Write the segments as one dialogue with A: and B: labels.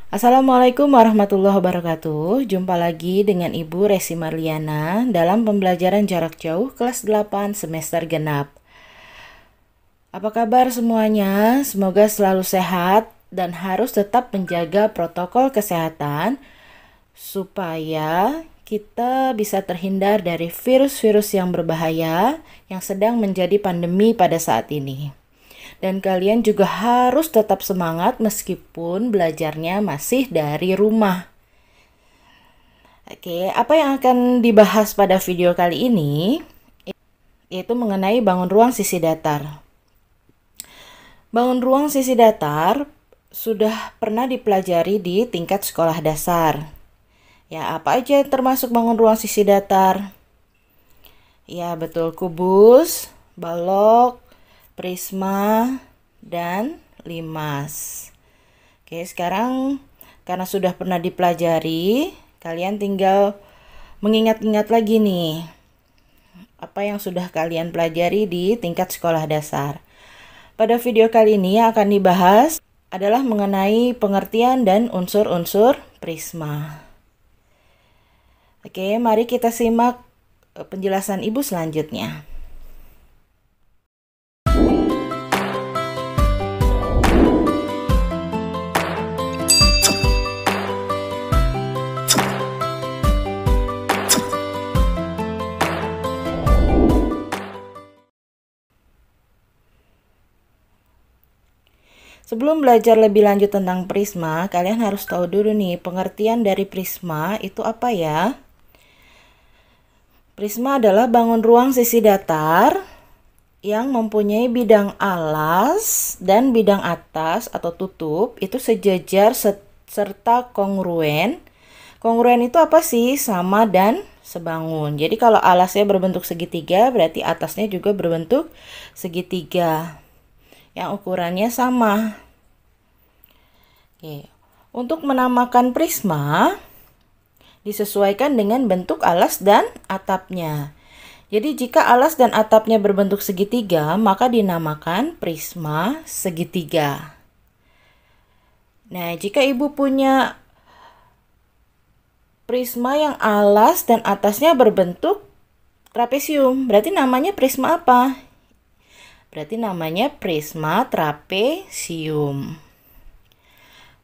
A: Assalamualaikum warahmatullahi wabarakatuh. Jumpa lagi dengan Ibu Resi Marliana dalam pembelajaran jarak jauh kelas 8 semester genap. Apa kabar semuanya? Semoga selalu sehat dan harus tetap menjaga protokol kesehatan supaya kita bisa terhindar dari virus-virus yang berbahaya yang sedang menjadi pandemi pada saat ini. Dan kalian juga harus tetap semangat meskipun belajarnya masih dari rumah. Oke, apa yang akan dibahas pada video kali ini yaitu mengenai bangun ruang sisi datar. Bangun ruang sisi datar sudah pernah dipelajari di tingkat sekolah dasar. Ya, apa aja yang termasuk bangun ruang sisi datar? Ya, betul, kubus, balok, prisma, dan limas. Oke, sekarang karena sudah pernah dipelajari, kalian tinggal mengingat-ingat lagi nih apa yang sudah kalian pelajari di tingkat sekolah dasar. Pada video kali ini yang akan dibahas adalah mengenai pengertian dan unsur-unsur prisma. Oke, mari kita simak penjelasan Ibu selanjutnya. Sebelum belajar lebih lanjut tentang prisma, kalian harus tahu dulu nih pengertian dari prisma itu apa ya? Prisma adalah bangun ruang sisi datar yang mempunyai bidang alas dan bidang atas atau tutup itu sejajar serta kongruen. Kongruen itu apa sih? Sama dan sebangun. Jadi kalau alasnya berbentuk segitiga, berarti atasnya juga berbentuk segitiga yang ukurannya sama. Oke. Untuk menamakan prisma disesuaikan dengan bentuk alas dan atapnya. Jadi jika alas dan atapnya berbentuk segitiga, maka dinamakan prisma segitiga. Nah, jika Ibu punya prisma yang alas dan atasnya berbentuk trapesium, berarti namanya prisma apa? Berarti namanya prisma trapesium.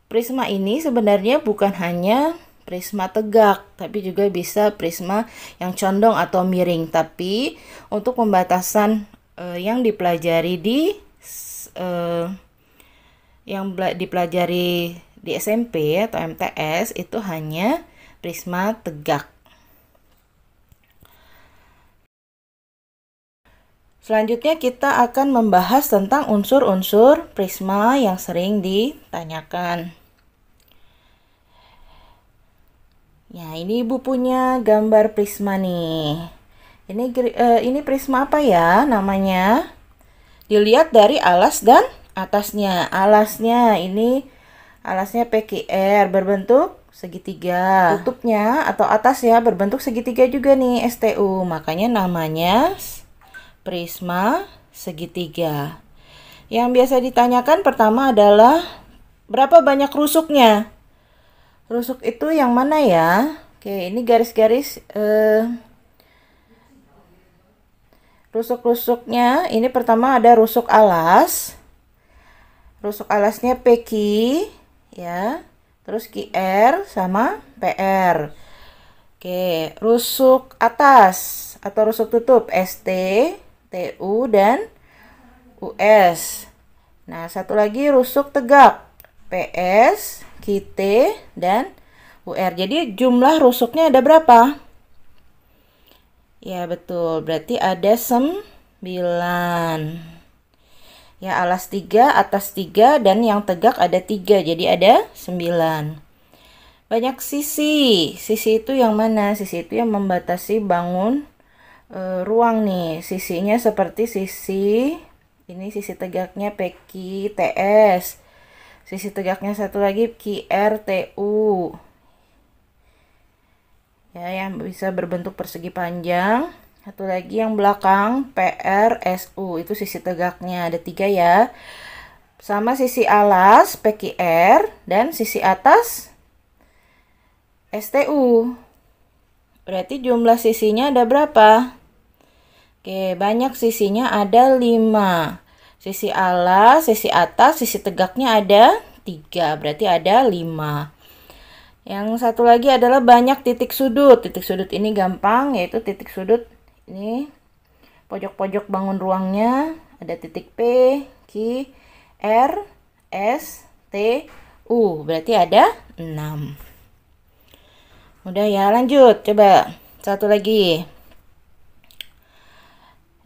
A: Prisma ini sebenarnya bukan hanya prisma tegak, tapi juga bisa prisma yang condong atau miring. Tapi untuk pembatasan yang dipelajari di SMP atau MTS itu hanya prisma tegak. Selanjutnya kita akan membahas tentang unsur-unsur prisma yang sering ditanyakan. Ya, ini Ibu punya gambar prisma nih. Ini prisma apa ya namanya? Dilihat dari alas dan atasnya. Alasnya PQR berbentuk segitiga. Tutupnya atau atasnya berbentuk segitiga juga nih, STU. Makanya namanya prisma segitiga. Yang biasa ditanyakan pertama adalah berapa banyak rusuknya? Rusuk itu yang mana ya? Oke, ini garis-garis rusuk-rusuknya. Ini pertama ada rusuk alas. Rusuk alasnya PQ ya. Terus QR sama PR. Oke, rusuk atas atau rusuk tutup ST, TU dan US. Nah, satu lagi rusuk tegak PS, KT, dan UR. Jadi jumlah rusuknya ada berapa? Ya betul, berarti ada 9. Ya, alas 3, atas 3, dan yang tegak ada 3. Jadi ada 9. Banyak sisi. Sisi itu yang mana? Sisi itu yang membatasi bangun ruang nih. Sisinya seperti ini sisi tegaknya PQ, TS. Sisi tegaknya satu lagi QRTU. Ya, yang bisa berbentuk persegi panjang. Satu lagi yang belakang PRSU, itu sisi tegaknya ada 3 ya. sama sisi alas PQR dan sisi atas STU. Berarti jumlah sisinya ada berapa? Oke, banyak sisinya ada 5. Sisi alas, sisi atas, sisi tegaknya ada 3. Berarti ada 5. Yang satu lagi adalah banyak titik sudut. Titik sudut ini gampang, yaitu titik sudut ini pojok-pojok bangun ruangnya ada titik P, Q, R, S, T, U. Berarti ada 6. Udah ya, lanjut. Coba satu lagi.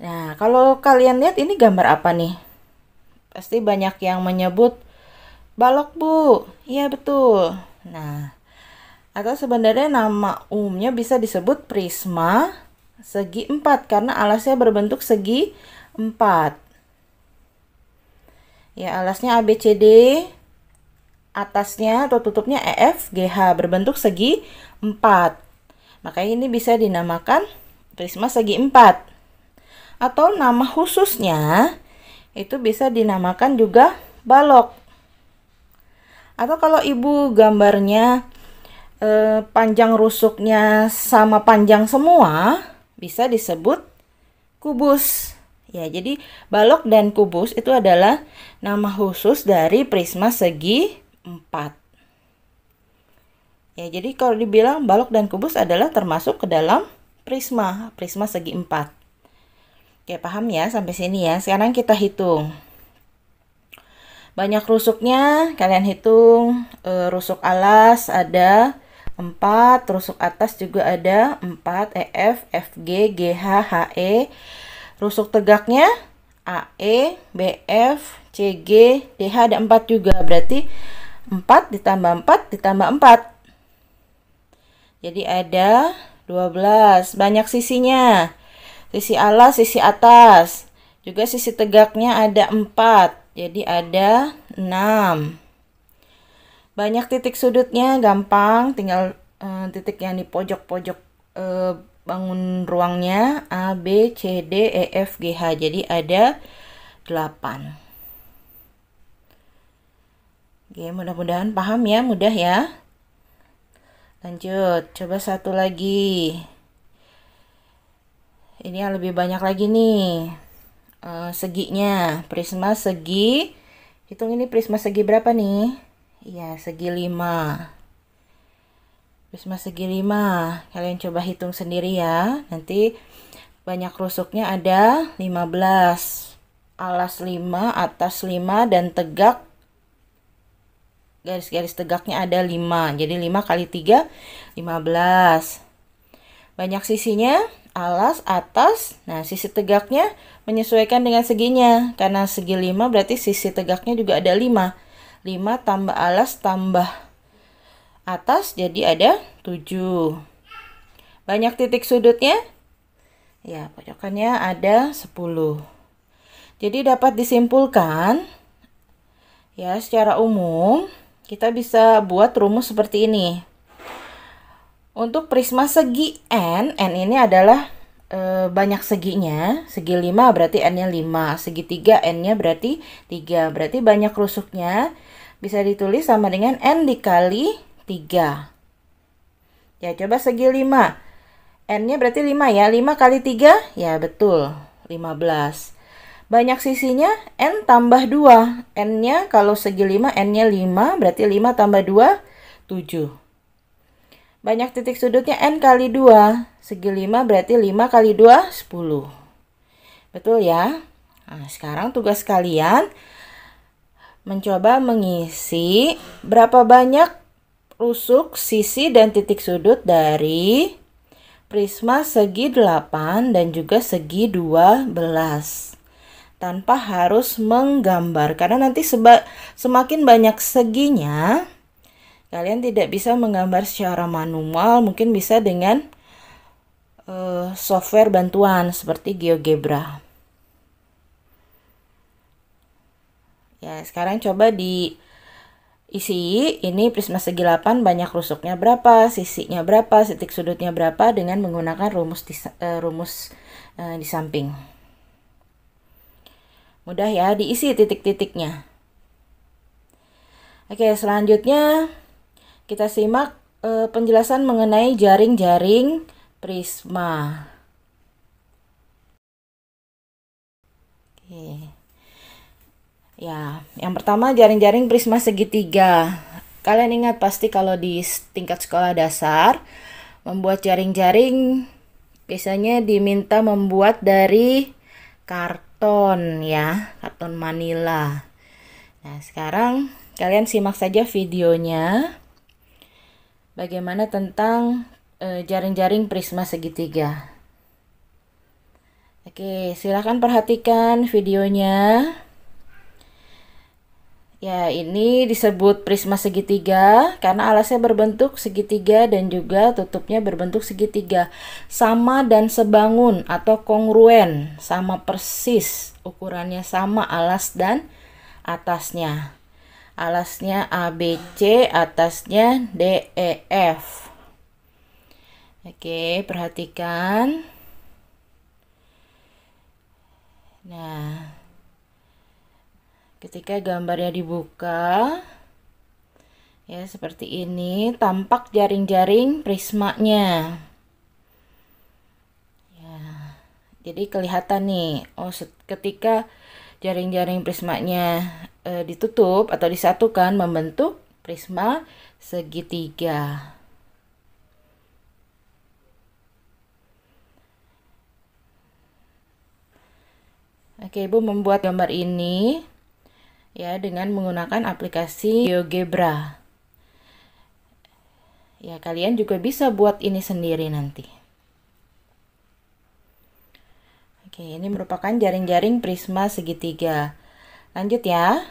A: Nah, kalau kalian lihat ini gambar apa nih? Pasti banyak yang menyebut balok, Bu. Iya, betul. Nah, atau sebenarnya nama umumnya bisa disebut prisma segi 4 karena alasnya berbentuk segi 4. Ya, alasnya ABCD, atasnya atau tutupnya EFGH berbentuk segi 4. Makanya ini bisa dinamakan prisma segi 4. Atau nama khususnya itu bisa dinamakan juga balok. Atau kalau ibu gambarnya panjang rusuknya sama panjang semua, bisa disebut kubus. Ya, jadi balok dan kubus itu adalah nama khusus dari prisma segi 4. Ya, jadi kalau dibilang balok dan kubus adalah termasuk ke dalam prisma segi 4. Oke, paham ya sampai sini ya. Sekarang kita hitung. Banyak rusuknya, kalian hitung. Rusuk alas ada 4, rusuk atas juga ada 4, EF, FG, GH, HE. Rusuk tegaknya AE, BF, CG, DH ada 4 juga. Berarti 4 ditambah 4 ditambah 4. Jadi ada 12. Banyak sisinya. Sisi alas, sisi atas. Juga sisi tegaknya ada 4. Jadi ada 6. Banyak titik sudutnya, gampang. Tinggal titik yang di pojok-pojok bangun ruangnya. A, B, C, D, E, F, G, H. Jadi ada 8. Oke, mudah-mudahan paham ya, mudah ya. Lanjut, coba satu lagi. Ini yang lebih banyak lagi nih. Seginya, prisma segi. Hitung ini prisma segi berapa nih? Iya, segi 5. Prisma segi 5. Kalian coba hitung sendiri ya. Nanti banyak rusuknya ada 15. Alas 5, atas 5, dan tegak. Garis-garis tegaknya ada 5. Jadi 5 kali 3, 15. Banyak sisinya, alas, atas. Nah, sisi tegaknya menyesuaikan dengan seginya. Karena segi 5 berarti sisi tegaknya juga ada 5. 5 tambah alas tambah atas jadi ada 7. Banyak titik sudutnya? Ya, pojokannya ada 10. Jadi dapat disimpulkan ya, secara umum kita bisa buat rumus seperti ini. Untuk prisma segi N ini adalah banyak seginya. Segi 5 berarti N-nya 5. Segi 3 N-nya berarti 3. Berarti banyak rusuknya. Bisa ditulis sama dengan N dikali 3. Ya, coba segi 5. N-nya berarti 5 ya. 5 kali 3, ya betul. 15. Banyak sisinya N tambah 2. N-nya kalau segi 5, N-nya 5. Berarti 5 tambah 2, 7. Banyak titik sudutnya N kali 2. Segi 5 berarti 5 kali 2, 10. Betul ya? Nah, sekarang tugas kalian mencoba mengisi berapa banyak rusuk, sisi, dan titik sudut dari prisma segi 8 dan juga segi 12. Tanpa harus menggambar. Karena nanti semakin banyak seginya, kalian tidak bisa menggambar secara manual, mungkin bisa dengan software bantuan seperti GeoGebra. Ya, sekarang coba diisi. Ini prisma segi 8 banyak rusuknya berapa, sisinya berapa, titik sudutnya berapa dengan menggunakan rumus di samping. Mudah ya, diisi titik-titiknya. Oke, selanjutnya kita simak penjelasan mengenai jaring-jaring prisma. Oke. Ya, yang pertama jaring-jaring prisma segitiga. Kalian ingat pasti kalau di tingkat sekolah dasar membuat jaring-jaring biasanya diminta membuat dari karton ya, karton manila. Nah, sekarang kalian simak saja videonya. Bagaimana tentang jaring-jaring prisma segitiga. Oke, silakan perhatikan videonya. Ya, ini disebut prisma segitiga karena alasnya berbentuk segitiga dan juga tutupnya berbentuk segitiga. Sama dan sebangun atau kongruen, sama persis. Ukurannya sama alas dan atasnya. Alasnya ABC, atasnya DEF. Oke, perhatikan. Nah, ketika gambarnya dibuka, ya seperti ini, tampak jaring-jaring prismanya. Ya, jadi kelihatan nih, oh ketika jaring-jaring prismanya ditutup atau disatukan membentuk prisma segitiga. Oke, Ibu membuat gambar ini ya dengan menggunakan aplikasi GeoGebra. Ya, kalian juga bisa buat ini sendiri nanti. Oke, ini merupakan jaring-jaring prisma segitiga. Lanjut ya.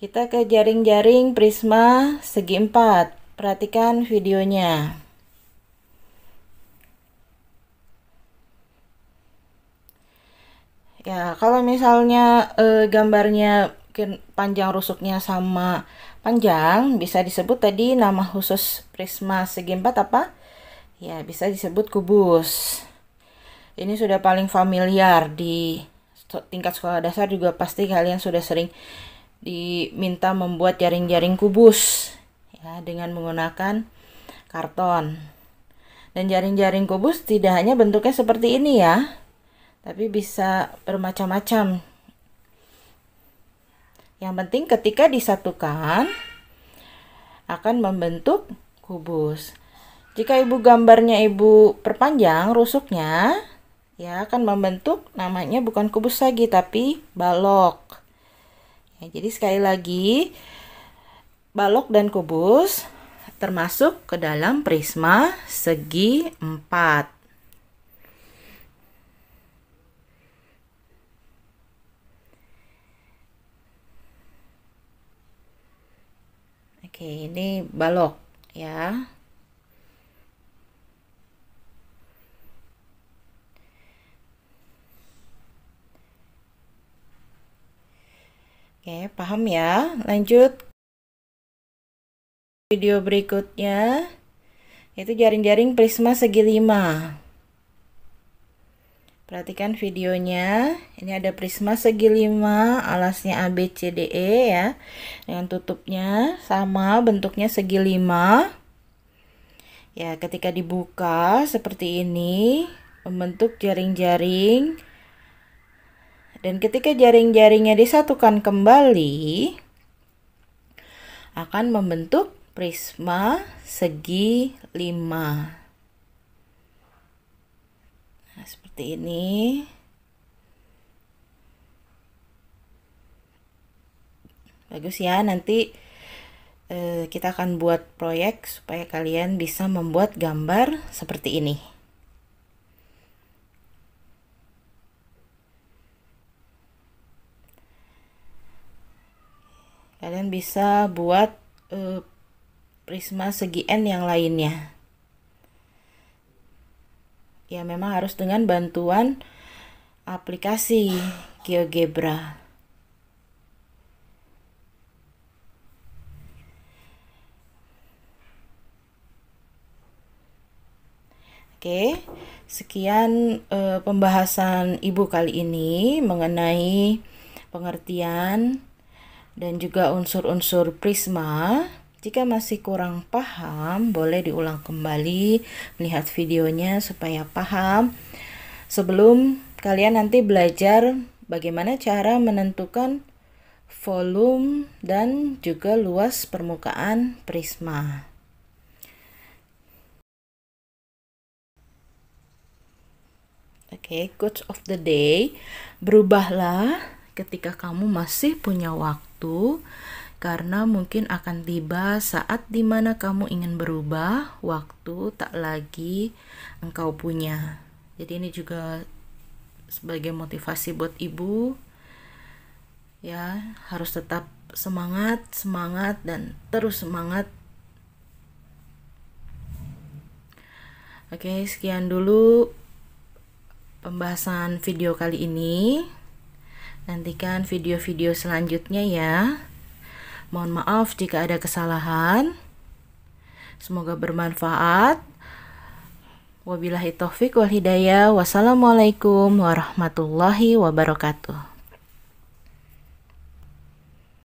A: Kita ke jaring-jaring prisma segi empat. Perhatikan videonya. Ya, kalau misalnya gambarnya panjang rusuknya sama panjang, bisa disebut tadi nama khusus prisma segi empat apa? Ya, bisa disebut kubus. Ini sudah paling familiar di tingkat sekolah dasar juga pasti kalian sudah sering diminta membuat jaring-jaring kubus ya dengan menggunakan karton. Dan jaring-jaring kubus tidak hanya bentuknya seperti ini ya, tapi bisa bermacam-macam. Yang penting ketika disatukan akan membentuk kubus. Jika ibu gambarnya ibu perpanjang rusuknya, ya akan membentuk namanya bukan kubus lagi tapi balok. Ya, jadi sekali lagi, balok dan kubus termasuk ke dalam prisma segi empat. Oke, ini balok ya. Oke, paham ya? Lanjut video berikutnya, yaitu jaring-jaring prisma segi 5. Perhatikan videonya. Ini ada prisma segi 5, alasnya ABCDE ya. Dengan tutupnya sama, bentuknya segi 5. Ya, ketika dibuka seperti ini, membentuk jaring-jaring. Dan ketika jaring-jaringnya disatukan kembali, akan membentuk prisma segi 5. Nah, seperti ini. Bagus ya, nanti kita akan buat proyek supaya kalian bisa membuat gambar seperti ini. Kalian bisa buat prisma segi N yang lainnya. Ya, memang harus dengan bantuan aplikasi GeoGebra. Oke, sekian pembahasan Ibu kali ini mengenai pengertian dan juga unsur-unsur prisma. Jika masih kurang paham, boleh diulang kembali melihat videonya supaya paham. Sebelum kalian nanti belajar bagaimana cara menentukan volume dan juga luas permukaan prisma. Oke, quote of the day. Berubahlah ketika kamu masih punya waktu, karena mungkin akan tiba saat dimana kamu ingin berubah, waktu tak lagi engkau punya. Jadi ini juga sebagai motivasi buat ibu, ya, harus tetap semangat dan terus semangat. Oke, sekian dulu pembahasan video kali ini. Nantikan video-video selanjutnya ya. Mohon maaf jika ada kesalahan. Semoga bermanfaat. Wabillahi taufik wal hidayah. Wassalamualaikum warahmatullahi wabarakatuh.